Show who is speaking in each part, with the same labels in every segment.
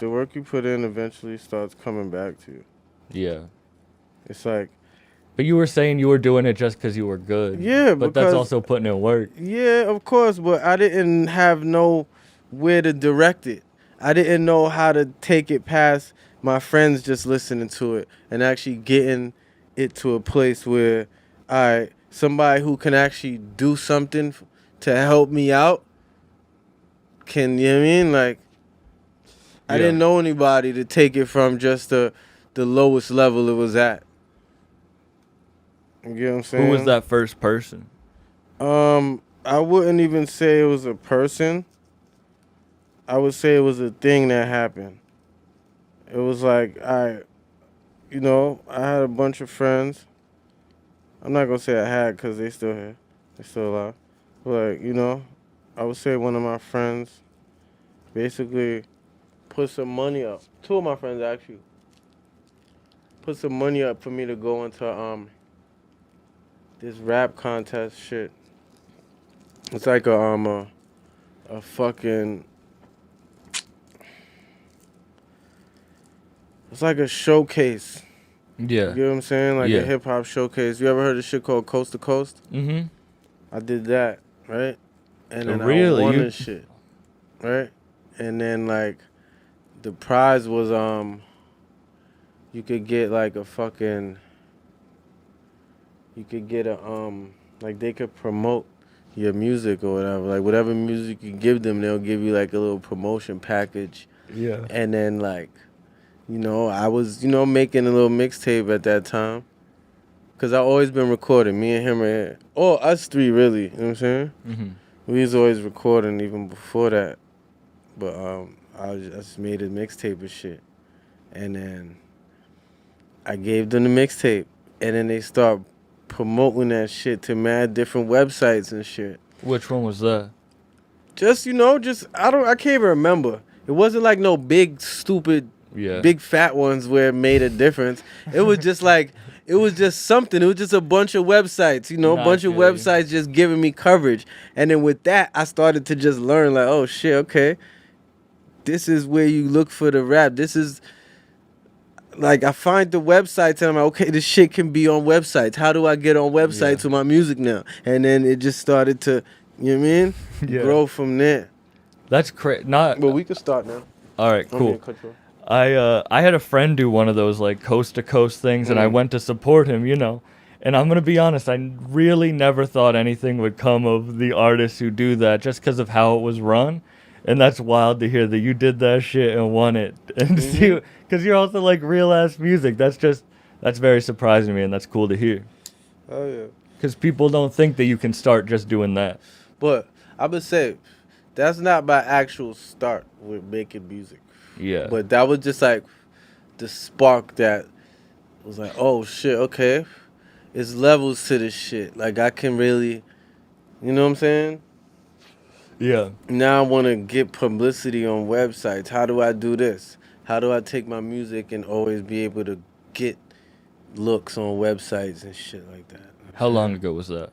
Speaker 1: The work you put in eventually starts coming back to you.
Speaker 2: Yeah.
Speaker 1: It's like,
Speaker 2: But you were saying you were doing it just because you were good.
Speaker 1: yeah,
Speaker 2: But that's
Speaker 1: because
Speaker 2: also putting in work.
Speaker 1: yeah, of course, but I didn't have no where to direct it. I didn't know how to take it past my friends just listening to it and actually getting it to a place where somebody who can actually do something to help me out can, you know what I mean? Like, I
Speaker 2: Yeah.
Speaker 1: didn't know anybody to take it from just the lowest level it was at. You get what I'm saying?
Speaker 2: Who was that first person?
Speaker 1: I wouldn't even say it was a person. I would say it was a thing that happened. It was like I had a bunch of friends. I'm not gonna say I had because they still here, they still alive. But I would say one of my friends basically put some money up. Two of my friends actually put some money up for me to go into this rap contest shit. It's like a fucking. It's like a showcase.
Speaker 2: Yeah.
Speaker 1: You get what I'm saying? Like a hip hop showcase. You ever heard of shit called Coast to Coast?
Speaker 2: Mm-hmm.
Speaker 1: I did that, right? And then
Speaker 2: Really?
Speaker 1: I won this shit, right? And then like the prize was you could get like a fucking. You could get a like they could promote your music or whatever. Like whatever music you give them, they'll give you like a little promotion package.
Speaker 2: Yeah.
Speaker 1: And then like. I was, making a little mixtape at that time. Because I always been recording. Me and him are, us three really. You know what I'm saying?
Speaker 2: Mm-hmm.
Speaker 1: We was always recording even before that. But I just made a mixtape of shit. And then I gave them the mixtape. And then they start promoting that shit to mad different websites and shit.
Speaker 2: Which one was that?
Speaker 1: I can't even remember. It wasn't like no big, stupid, big fat ones where it made a difference. It was just like, it was just something. It was just a bunch of websites, a bunch of websites just giving me coverage. And then with that, I started to just learn like, oh shit, okay. This is where you look for the rap. This is, like, I find the websites and I'm like, okay, this shit can be on websites. How do I get on websites with my music now? And then it just started to, you know what I mean? Grow from there.
Speaker 2: That's crazy. But
Speaker 1: we can start now.
Speaker 2: All right, cool. I had a friend do one of those like coast to coast things, and I went to support him, And I'm gonna be honest, I really never thought anything would come of the artists who do that, just because of how it was run. And that's wild to hear that you did that shit and won it, and see, because you're also like real ass music. That's very surprising to me, and that's cool to hear.
Speaker 1: Oh yeah.
Speaker 2: Because people don't think that you can start just doing that.
Speaker 1: But I would say that's not my actual start with making music.
Speaker 2: Yeah.
Speaker 1: But that was just like the spark that was like, oh shit, okay. It's levels to this shit. Like I can really, you know what I'm saying?
Speaker 2: Yeah.
Speaker 1: Now I want to get publicity on websites. How do I do this? How do I take my music and always be able to get looks on websites and shit like that?
Speaker 2: How long ago was that?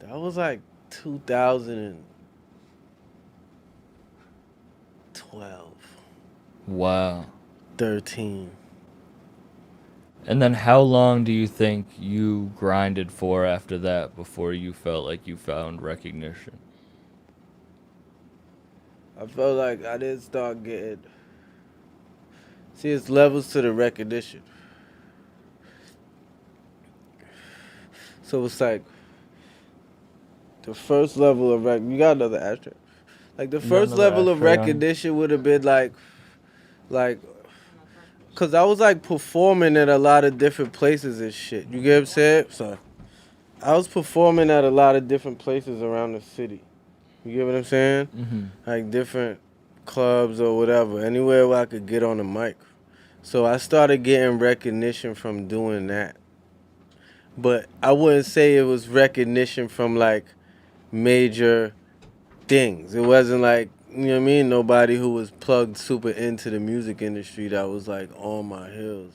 Speaker 1: That was like 2012.
Speaker 2: Wow.
Speaker 1: 13.
Speaker 2: And then how long do you think you grinded for after that before you felt like you found recognition?
Speaker 1: I felt like I didn't start getting... See, it's levels to the recognition. So it's like... The first level of you got another ashtray. Like the first level of recognition would have been like... Cause I was like performing at a lot of different places and shit. You get what I'm saying? So I was performing at a lot of different places around the city. You get what I'm saying?
Speaker 2: Mm-hmm.
Speaker 1: Like different clubs or whatever. Anywhere where I could get on the mic. So I started getting recognition from doing that. But I wouldn't say it was recognition from like major things. It wasn't like, you know what I mean? Nobody who was plugged super into the music industry that was like on my heels.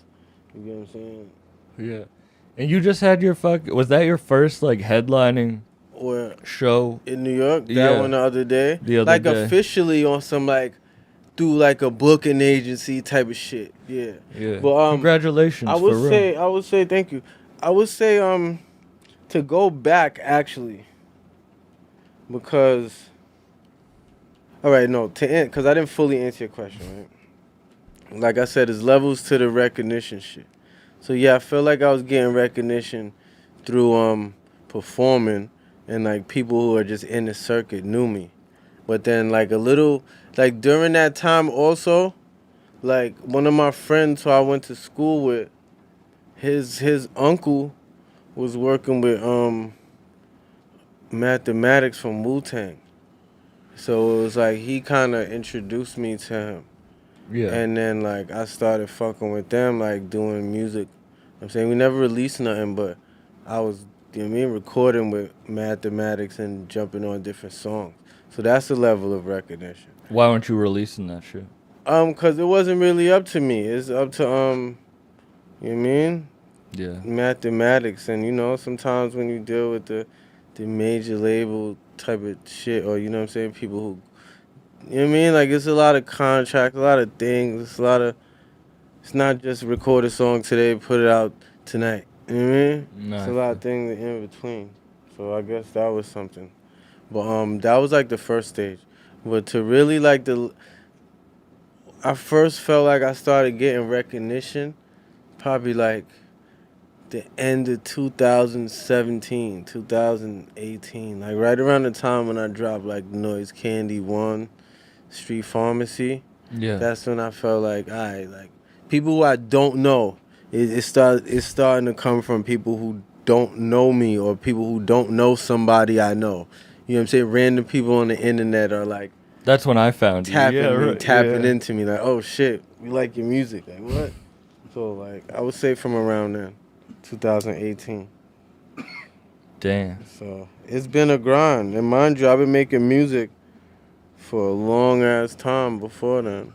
Speaker 1: You get what I'm saying?
Speaker 2: Yeah. And you just had was that your first like headlining
Speaker 1: or
Speaker 2: show
Speaker 1: in New York? That one the other day? Like officially on some like through like a booking agency type of shit. Yeah.
Speaker 2: Yeah.
Speaker 1: But
Speaker 2: Congratulations.
Speaker 1: I would say thank you. I would say to go back actually, because all right, no, to end, because I didn't fully answer your question, right? Like I said, there's levels to the recognition shit. So yeah, I feel like I was getting recognition through performing, and like people who are just in the circuit knew me. But then like a little like during that time also, like one of my friends who I went to school with, his uncle was working with mathematics from Wu-Tang. So it was like he kind of introduced me to him.
Speaker 2: Yeah.
Speaker 1: And then like I started fucking with them, like doing music. I'm saying we never released nothing, but I was, you know what I mean, recording with mathematics and jumping on different songs. So that's the level of recognition.
Speaker 2: Why weren't you releasing that shit?
Speaker 1: Cause it wasn't really up to me. It's up to you know what I mean?
Speaker 2: Yeah.
Speaker 1: Mathematics, and you know, sometimes when you deal with the major label type of shit, or you know what I'm saying, people who, you know what I mean, like it's a lot of contracts, a lot of things, it's not just record a song today, put it out tonight. You know what I mean?
Speaker 2: Nice.
Speaker 1: It's a lot of things in between. So I guess that was something. But that was like the first stage. But to really like I first felt like I started getting recognition probably like the end of 2017, 2018. Like right around the time when I dropped like Noise Candy 1, Street Pharmacy.
Speaker 2: Yeah.
Speaker 1: That's when I felt like, all right, like people who I don't know, it's starting to come from people who don't know me or people who don't know somebody I know. You know what I'm saying? Random people on the internet are like,
Speaker 2: that's when I found
Speaker 1: tapping
Speaker 2: you.
Speaker 1: me, tapping into me, like, oh shit, we like your music. Like, what? So, like, I would say from around then, 2018.
Speaker 2: Damn.
Speaker 1: So, it's been a grind. And mind you, I've been making music for a long ass time before then.